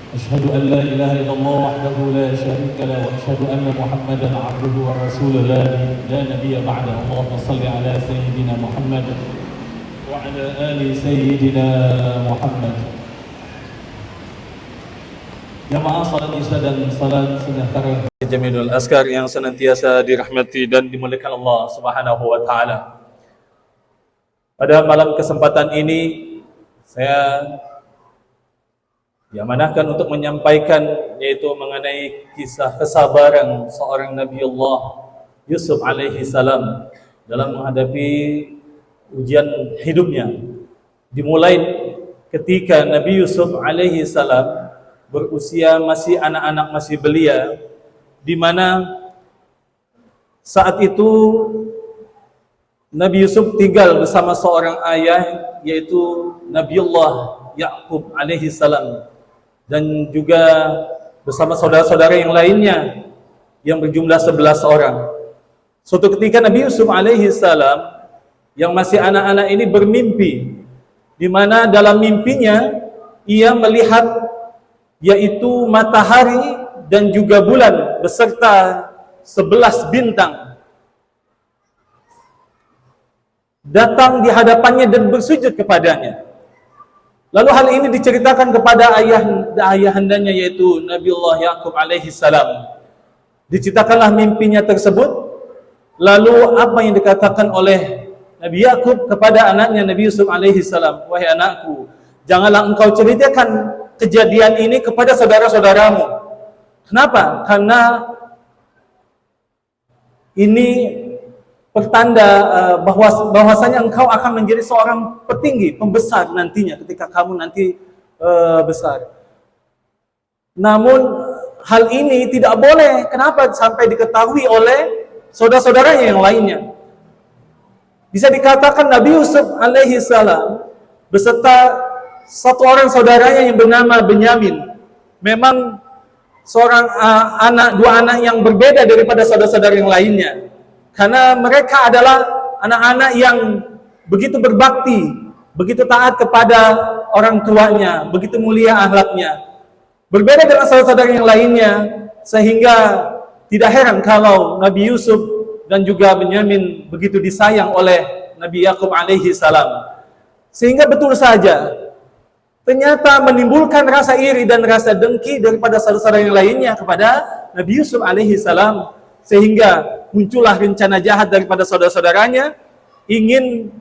أشهد أن لا إله إلا الله وحده لا شريك له وأشهد أن محمدا عبده ورسوله لا نبي بعده. اللهم صل على سيدنا محمد وعلى آل سيدنا محمد. Jamaah salat Isya dan salat sejahtera Jamilul Askar yang senantiasa dirahmati dan dimuliakan Allah Subhanahu wa taala. Pada malam kesempatan ini saya diamanahkan untuk menyampaikan yaitu mengenai kisah kesabaran seorang Nabiullah Yusuf alaihi salam dalam menghadapi ujian hidupnya. Dimulai ketika Nabi Yusuf alaihi salam berusia masih anak-anak, masih belia, di mana saat itu Nabi Yusuf tinggal bersama seorang ayah yaitu Nabiullah Yaqub alaihi salam dan juga bersama saudara-saudara yang lainnya yang berjumlah 11 orang. Suatu ketika Nabi Yusuf alaihi salam yang masih anak-anak ini bermimpi, di mana dalam mimpinya ia melihat yaitu matahari dan juga bulan beserta 11 bintang datang di hadapannya dan bersujud kepadanya. Lalu hal ini diceritakan kepada ayahandanya yaitu Nabiullah Yaqub alaihi salam. Diceritakanlah mimpinya tersebut. Lalu apa yang dikatakan oleh Nabi Yaqub kepada anaknya Nabi Yusuf alaihi salam, "Wahai anakku, janganlah engkau ceritakan kejadian ini kepada saudara-saudaramu." Kenapa? Karena ini pertanda bahwasanya engkau akan menjadi seorang petinggi, pembesar nantinya ketika kamu nanti besar. Namun hal ini tidak boleh. Kenapa? Sampai diketahui oleh saudara-saudaranya yang lainnya. Bisa dikatakan Nabi Yusuf alaihi salam beserta satu orang saudaranya yang bernama Benyamin memang seorang dua anak yang berbeda daripada saudara-saudara yang lainnya, karena mereka adalah anak-anak yang begitu berbakti, begitu taat kepada orang tuanya, begitu mulia akhlaknya, berbeda dengan saudara-saudara yang lainnya, sehingga tidak heran kalau Nabi Yusuf dan juga Benyamin begitu disayang oleh Nabi Yaqub alaihi salam. Sehingga betul saja ternyata menimbulkan rasa iri dan rasa dengki daripada saudara-saudara yang lainnya kepada Nabi Yusuf alaihi salam, sehingga muncullah rencana jahat daripada saudara-saudaranya ingin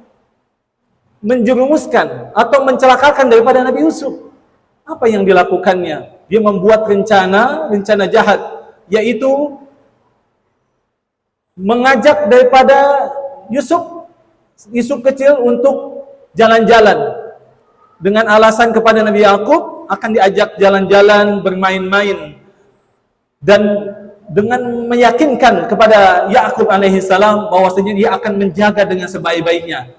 menjerumuskan atau mencelakakan daripada Nabi Yusuf. Apa yang dilakukannya? Dia membuat rencana jahat, yaitu mengajak daripada Yusuf kecil untuk jalan-jalan dengan alasan kepada Nabi Yaqub akan diajak jalan-jalan, bermain-main, dan dengan meyakinkan kepada Yaqub alaihi salam bahwasanya dia akan menjaga dengan sebaik-baiknya.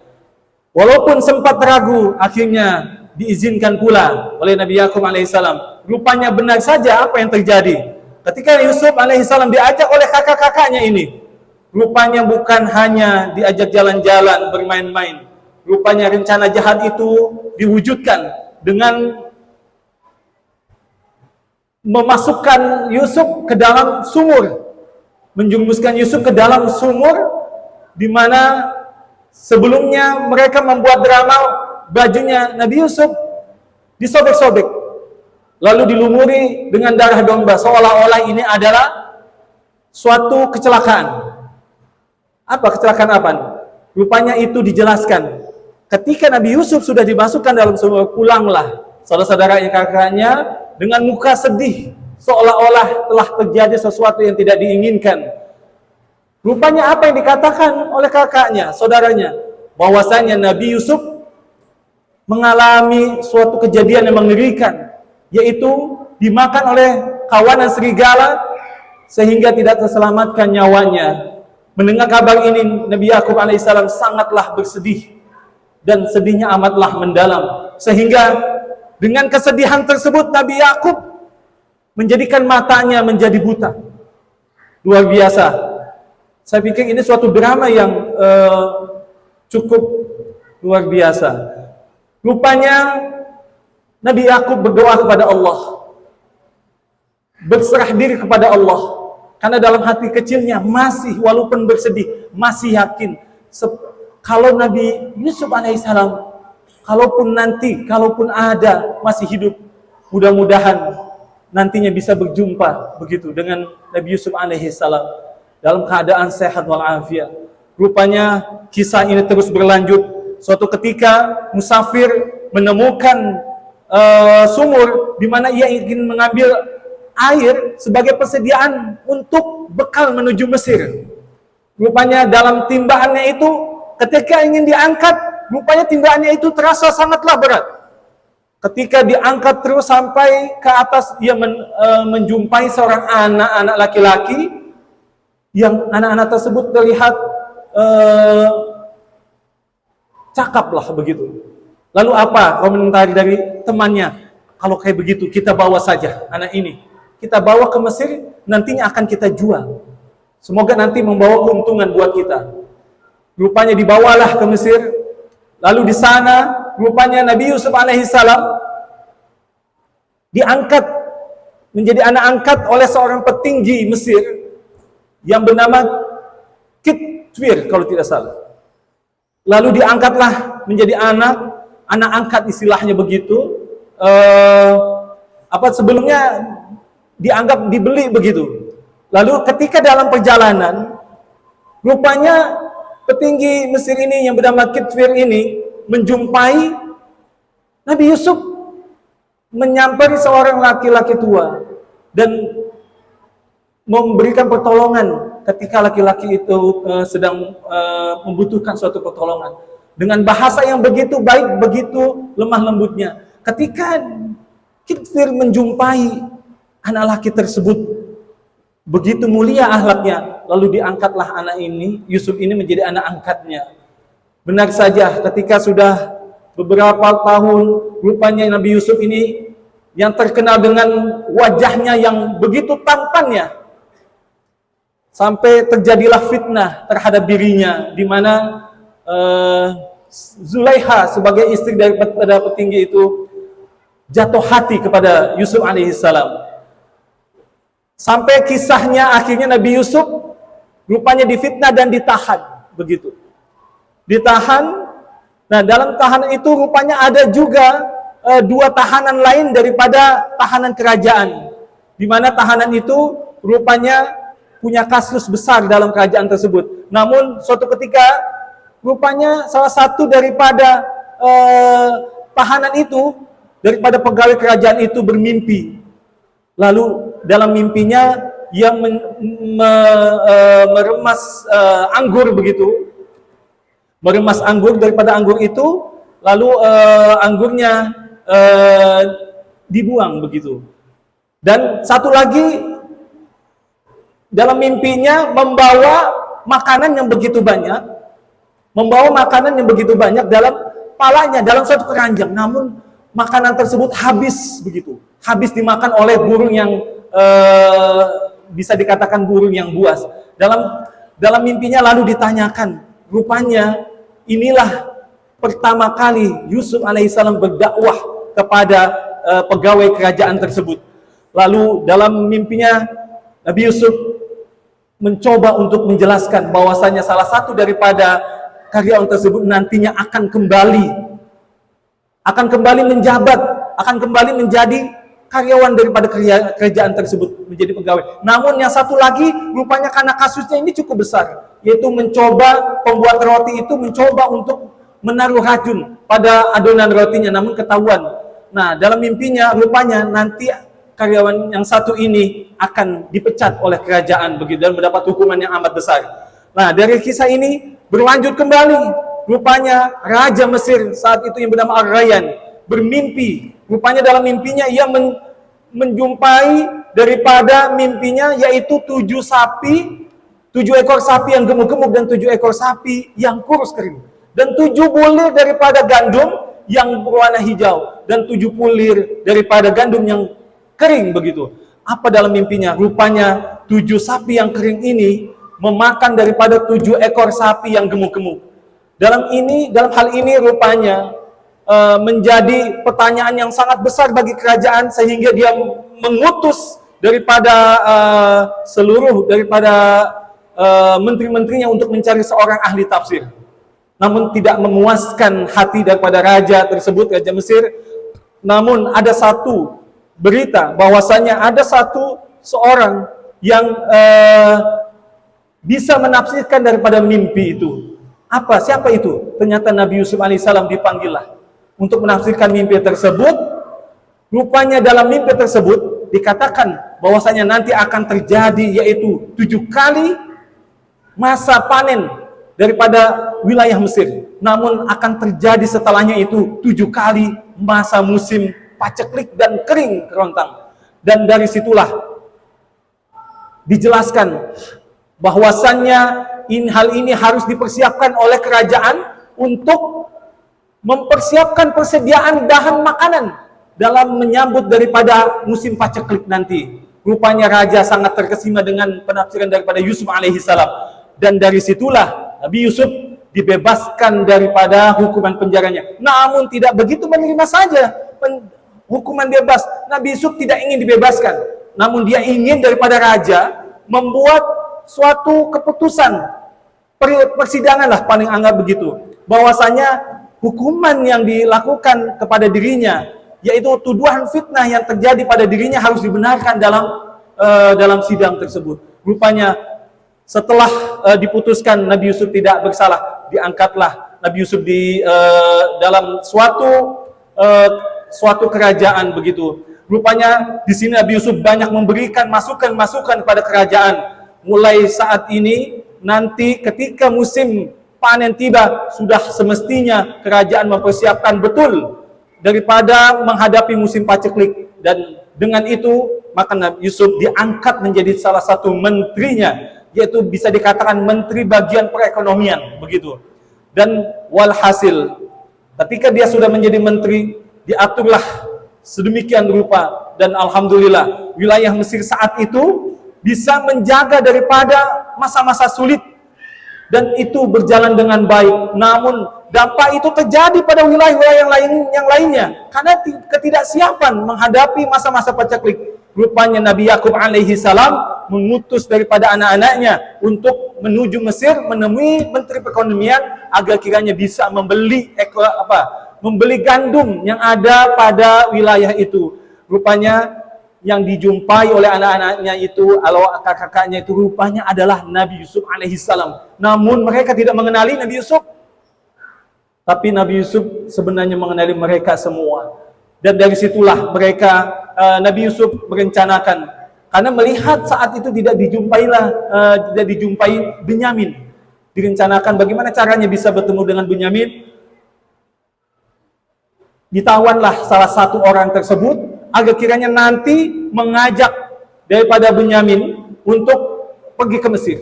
Walaupun sempat ragu, akhirnya diizinkan pula oleh Nabi Yaqub alaihi salam. Rupanya benar saja apa yang terjadi. Ketika Yusuf alaihi salam diajak oleh kakak-kakaknya ini, rupanya bukan hanya diajak jalan-jalan, bermain-main. Rupanya rencana jahat itu diwujudkan dengan memasukkan Yusuf ke dalam sumur, menjurumuskan Yusuf ke dalam sumur, di mana sebelumnya mereka membuat drama bajunya Nabi Yusuf disobek-sobek, lalu dilumuri dengan darah domba, seolah-olah ini adalah suatu kecelakaan. Apa kecelakaan apa? Rupanya itu dijelaskan ketika Nabi Yusuf sudah dimasukkan dalam sumur, pulanglah saudara-saudara yang kakaknya dengan muka sedih, seolah-olah telah terjadi sesuatu yang tidak diinginkan. Rupanya apa yang dikatakan oleh kakaknya, saudaranya, bahwasanya Nabi Yusuf mengalami suatu kejadian yang mengerikan, yaitu dimakan oleh kawanan serigala sehingga tidak terselamatkan nyawanya. Mendengar kabar ini, Nabi Yaqub alaihissalam sangatlah bersedih dan sedihnya amatlah mendalam, sehingga dengan kesedihan tersebut Nabi Yaqub menjadikan matanya menjadi buta. Luar biasa. Saya pikir ini suatu drama yang cukup luar biasa. Rupanya Nabi Yaqub berdoa kepada Allah, berserah diri kepada Allah. Karena dalam hati kecilnya masih, walaupun bersedih, masih yakin kalau Nabi Yusuf alaihissalam, kalaupun ada masih hidup, mudah-mudahan nantinya bisa berjumpa begitu dengan Nabi Yusuf alaihissalam dalam keadaan sehat walafiat. Rupanya kisah ini terus berlanjut. Suatu ketika musafir menemukan sumur di mana ia ingin mengambil air sebagai persediaan untuk bekal menuju Mesir. Rupanya dalam timbaannya itu, ketika ingin diangkat, rupanya timbaannya itu terasa sangatlah berat. Ketika diangkat terus sampai ke atas, ia menjumpai seorang anak laki-laki, yang anak-anak tersebut terlihat cakaplah begitu. Lalu apa komentar dari temannya? Kalau kayak begitu, kita bawa saja anak ini. Kita bawa ke Mesir, nantinya akan kita jual. Semoga nanti membawa keuntungan buat kita. Rupanya dibawalah ke Mesir. Lalu di sana, rupanya Nabi Yusuf alaihissalam diangkat menjadi anak angkat oleh seorang petinggi Mesir yang bernama Kitwir kalau tidak salah. Lalu diangkatlah menjadi anak angkat, istilahnya begitu. Sebelumnya dianggap dibeli begitu. Lalu ketika dalam perjalanan, rupanya petinggi Mesir ini yang bernama Kitwir ini menjumpai Nabi Yusuf, menyampaikan seorang laki-laki tua dan memberikan pertolongan ketika laki-laki itu sedang membutuhkan suatu pertolongan. Dengan bahasa yang begitu baik, begitu lemah lembutnya. Ketika Kitwir menjumpai anak laki tersebut, begitu mulia akhlaknya, lalu diangkatlah anak ini, Yusuf ini menjadi anak angkatnya. Benar saja, ketika sudah beberapa tahun, rupanya Nabi Yusuf ini yang terkenal dengan wajahnya yang begitu tampannya, sampai terjadilah fitnah terhadap dirinya, di mana Zulaiha sebagai istri daripada petinggi itu jatuh hati kepada Yusuf alaihissalam. Sampai kisahnya akhirnya Nabi Yusuf rupanya difitnah dan ditahan, begitu. Ditahan. Nah, dalam tahanan itu rupanya ada juga dua tahanan lain daripada tahanan kerajaan, di mana tahanan itu rupanya punya kasus besar dalam kerajaan tersebut. Namun suatu ketika rupanya salah satu daripada tahanan itu, daripada pegawai kerajaan itu bermimpi. Lalu dalam mimpinya ia meremas anggur begitu. Meremas anggur, daripada anggur itu lalu anggurnya dibuang begitu. Dan satu lagi dalam mimpinya membawa makanan yang begitu banyak, dalam palanya, dalam suatu keranjang. Namun makanan tersebut habis begitu, habis dimakan oleh burung yang bisa dikatakan burung yang buas. Dalam mimpinya lalu ditanyakan, rupanya inilah pertama kali Yusuf alaihissalam berdakwah kepada pegawai kerajaan tersebut. Lalu dalam mimpinya Nabi Yusuf mencoba untuk menjelaskan bahwasanya salah satu daripada karyawan tersebut nantinya akan kembali menjabat, akan kembali menjadi karyawan daripada kerajaan tersebut, menjadi pegawai. Namun yang satu lagi rupanya karena kasusnya ini cukup besar, yaitu mencoba, pembuat roti itu mencoba untuk menaruh racun pada adonan rotinya, namun ketahuan. Nah, dalam mimpinya rupanya nanti karyawan yang satu ini akan dipecat oleh kerajaan begitu dan mendapat hukuman yang amat besar. Nah, dari kisah ini berlanjut kembali, rupanya Raja Mesir saat itu yang bernama Ar-Rayyan bermimpi. Rupanya dalam mimpinya ia menjumpai daripada mimpinya yaitu 7 ekor sapi yang gemuk-gemuk dan 7 ekor sapi yang kurus kering. Dan 7 bulir daripada gandum yang berwarna hijau dan 7 bulir daripada gandum yang kering begitu. Apa dalam mimpinya? Rupanya 7 sapi yang kering ini memakan daripada 7 ekor sapi yang gemuk-gemuk. Dalam hal ini rupanya menjadi pertanyaan yang sangat besar bagi kerajaan, sehingga dia mengutus daripada menteri-menterinya untuk mencari seorang ahli tafsir. Namun tidak memuaskan hati daripada raja tersebut, Raja Mesir. Namun ada satu berita bahwasanya ada seorang yang bisa menafsirkan daripada mimpi itu. Siapa itu? Ternyata Nabi Yusuf alaihissalam dipanggillah untuk menafsirkan mimpi tersebut. Rupanya dalam mimpi tersebut dikatakan bahwasanya nanti akan terjadi yaitu 7 kali masa panen daripada wilayah Mesir. Namun akan terjadi setelahnya itu 7 kali masa musim paceklik dan kering kerontang. Dan dari situlah dijelaskan bahwasannya hal ini harus dipersiapkan oleh kerajaan untuk mempersiapkan persediaan bahan makanan dalam menyambut daripada musim paceklik nanti. Rupanya raja sangat terkesima dengan penafsiran daripada Yusuf alaihissalam. Dan dari situlah Nabi Yusuf dibebaskan daripada hukuman penjaranya. Namun tidak begitu menerima saja hukuman bebas. Nabi Yusuf tidak ingin dibebaskan. Namun dia ingin daripada raja membuat suatu keputusan persidangan lah, paling anggap begitu, bahwasanya hukuman yang dilakukan kepada dirinya, yaitu tuduhan fitnah yang terjadi pada dirinya, harus dibenarkan dalam sidang tersebut. Rupanya setelah diputuskan Nabi Yusuf tidak bersalah, diangkatlah Nabi Yusuf di dalam suatu kerajaan begitu. Rupanya di sini Nabi Yusuf banyak memberikan masukan-masukan kepada kerajaan. Mulai saat ini, nanti ketika musim panen tiba, sudah semestinya kerajaan mempersiapkan betul daripada menghadapi musim paceklik. Dan dengan itu, maka Nabi Yusuf diangkat menjadi salah satu menterinya, yaitu bisa dikatakan menteri bagian perekonomian begitu. Dan walhasil, ketika dia sudah menjadi menteri, diaturlah sedemikian rupa, dan alhamdulillah wilayah Mesir saat itu bisa menjaga daripada masa-masa sulit, dan itu berjalan dengan baik. Namun dampak itu terjadi pada wilayah-wilayah yang lainnya karena ketidaksiapan menghadapi masa-masa paceklik. Rupanya Nabi Yakub alaihi salam mengutus daripada anak-anaknya untuk menuju Mesir menemui menteri perekonomian agar kiranya bisa membeli gandum yang ada pada wilayah itu. Rupanya yang dijumpai oleh anak-anaknya itu, kakak-kakaknya itu, rupanya adalah Nabi Yusuf alaihissalam. Namun mereka tidak mengenali Nabi Yusuf, tapi Nabi Yusuf sebenarnya mengenali mereka semua. Dan dari situlah Nabi Yusuf merencanakan, karena melihat saat itu tidak dijumpai Benyamin, direncanakan bagaimana caranya bisa bertemu dengan Benyamin. Ditawan salah satu orang tersebut agar kiranya nanti mengajak daripada Benyamin untuk pergi ke Mesir.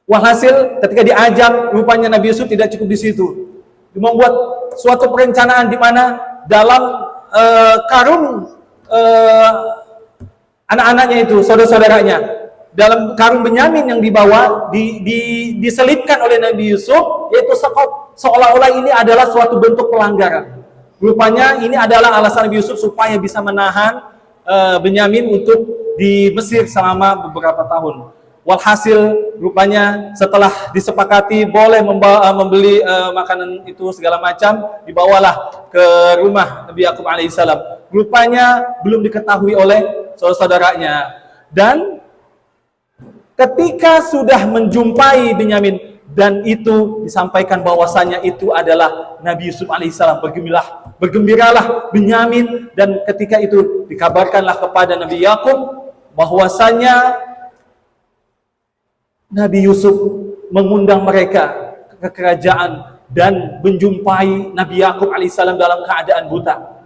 Walhasil ketika diajak, rupanya Nabi Yusuf tidak cukup di situ. Dia membuat suatu perencanaan di mana dalam karung anak-anaknya itu, saudara-saudaranya, dalam karung Benyamin yang dibawa, diselipkan oleh Nabi Yusuf, yaitu seolah-olah ini adalah suatu bentuk pelanggaran. Rupanya ini adalah alasan Nabi Yusuf supaya bisa menahan Benyamin untuk di Mesir selama beberapa tahun. Walhasil, rupanya setelah disepakati boleh membeli makanan itu segala macam, dibawalah ke rumah Nabi Yakub alaihissalam. Rupanya belum diketahui oleh saudara-saudaranya. Dan ketika sudah menjumpai Benyamin, dan itu disampaikan bahwasanya itu adalah Nabi Yusuf alaihissalam, bergembiralah Benyamin. Dan ketika itu dikabarkanlah kepada Nabi Yakub bahwasanya Nabi Yusuf mengundang mereka ke kerajaan dan menjumpai Nabi Yakub alaihissalam dalam keadaan buta.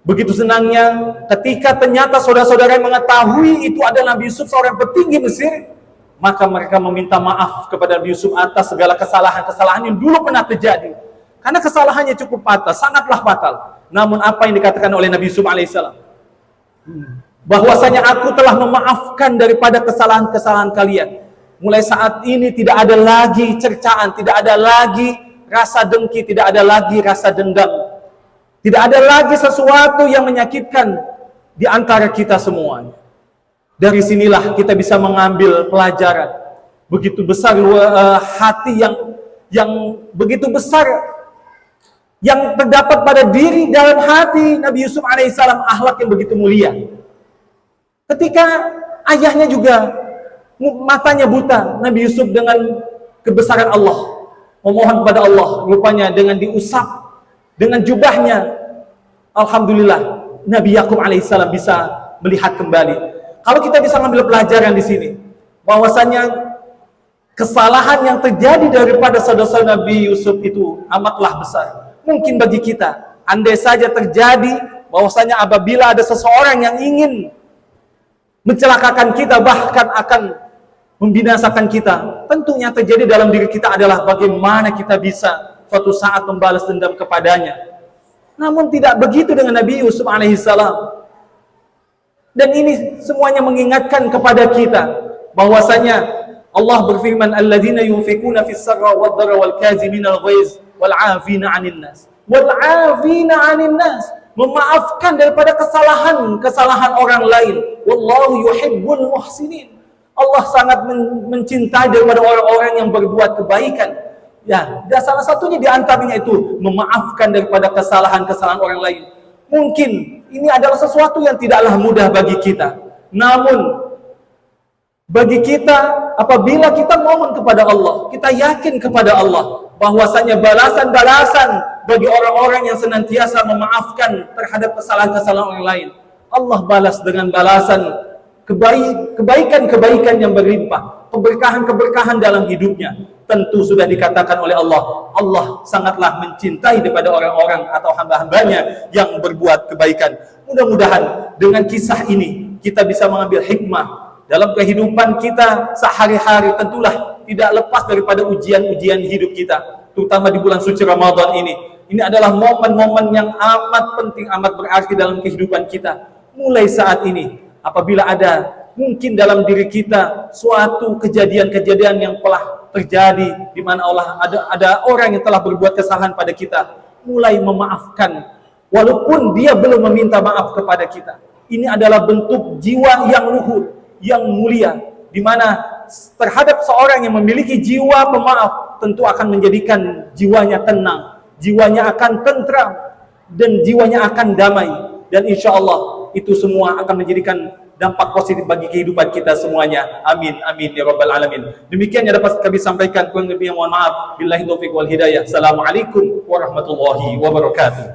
Begitu senangnya ketika ternyata saudara-saudara yang mengetahui itu adalah Nabi Yusuf, seorang petinggi Mesir. Maka mereka meminta maaf kepada Nabi Yusuf atas segala kesalahan-kesalahan yang dulu pernah terjadi. Karena kesalahannya cukup fatal, sangatlah fatal. Namun apa yang dikatakan oleh Nabi Yusuf alaihissalam? Bahwasanya aku telah memaafkan daripada kesalahan-kesalahan kalian. Mulai saat ini tidak ada lagi cercaan, tidak ada lagi rasa dengki, tidak ada lagi rasa dendam. Tidak ada lagi sesuatu yang menyakitkan di antara kita semuanya. Dari sinilah kita bisa mengambil pelajaran begitu besar, hati yang begitu besar yang terdapat pada diri dalam hati Nabi Yusuf alaihissalam, akhlak yang begitu mulia. Ketika ayahnya juga matanya buta, Nabi Yusuf dengan kebesaran Allah memohon kepada Allah, rupanya dengan diusap dengan jubahnya, alhamdulillah Nabi Yakub alaihissalam bisa melihat kembali. Kalau kita bisa mengambil pelajaran di sini, bahwasanya kesalahan yang terjadi daripada saudara-saudara Nabi Yusuf itu amatlah besar. Mungkin bagi kita, andai saja terjadi bahwasanya apabila ada seseorang yang ingin mencelakakan kita, bahkan akan membinasakan kita, tentunya terjadi dalam diri kita adalah bagaimana kita bisa suatu saat membalas dendam kepadanya. Namun tidak begitu dengan Nabi Yusuf alaihissalam. Dan ini semuanya mengingatkan kepada kita bahwasanya Allah berfirman, alladzina yunfikuna fis sarra wad dharra wal kaziminal ghaiz wal 'afina 'anil nas. Wal 'afina 'anil nas, memaafkan daripada kesalahan orang lain. Wallahu yuhibbul muhsinin. Allah sangat mencintai daripada orang-orang yang berbuat kebaikan. Ya, dan salah satunya di antaranya itu memaafkan daripada kesalahan-kesalahan orang lain. Mungkin ini adalah sesuatu yang tidaklah mudah bagi kita. Namun bagi kita, apabila kita mohon kepada Allah, kita yakin kepada Allah bahwasanya balasan-balasan bagi orang-orang yang senantiasa memaafkan terhadap kesalahan-kesalahan orang lain, Allah balas dengan balasan kebaikan-kebaikan yang berlimpah, keberkahan-keberkahan dalam hidupnya. Tentu sudah dikatakan oleh Allah, Allah sangatlah mencintai daripada orang-orang atau hamba-hambanya yang berbuat kebaikan. Mudah-mudahan dengan kisah ini kita bisa mengambil hikmah dalam kehidupan kita sehari-hari. Tentulah tidak lepas daripada ujian-ujian hidup kita, terutama di bulan suci Ramadan ini. Ini adalah momen-momen yang amat penting, amat berarti dalam kehidupan kita. Mulai saat ini, apabila ada mungkin dalam diri kita suatu kejadian-kejadian yang telah terjadi di mana ada orang yang telah berbuat kesalahan pada kita, mulai memaafkan walaupun dia belum meminta maaf kepada kita. Ini adalah bentuk jiwa yang luhur, yang mulia, di mana terhadap seorang yang memiliki jiwa pemaaf tentu akan menjadikan jiwanya tenang, jiwanya akan tentram, dan jiwanya akan damai. Dan insya Allah itu semua akan menjadikan dampak positif bagi kehidupan kita semuanya. Amin, amin ya rabbal alamin. Demikian yang dapat kami sampaikan, kurang lebihnya mohon maaf. Billahi taufiq wal hidayah. Assalamualaikum warahmatullahi wabarakatuh.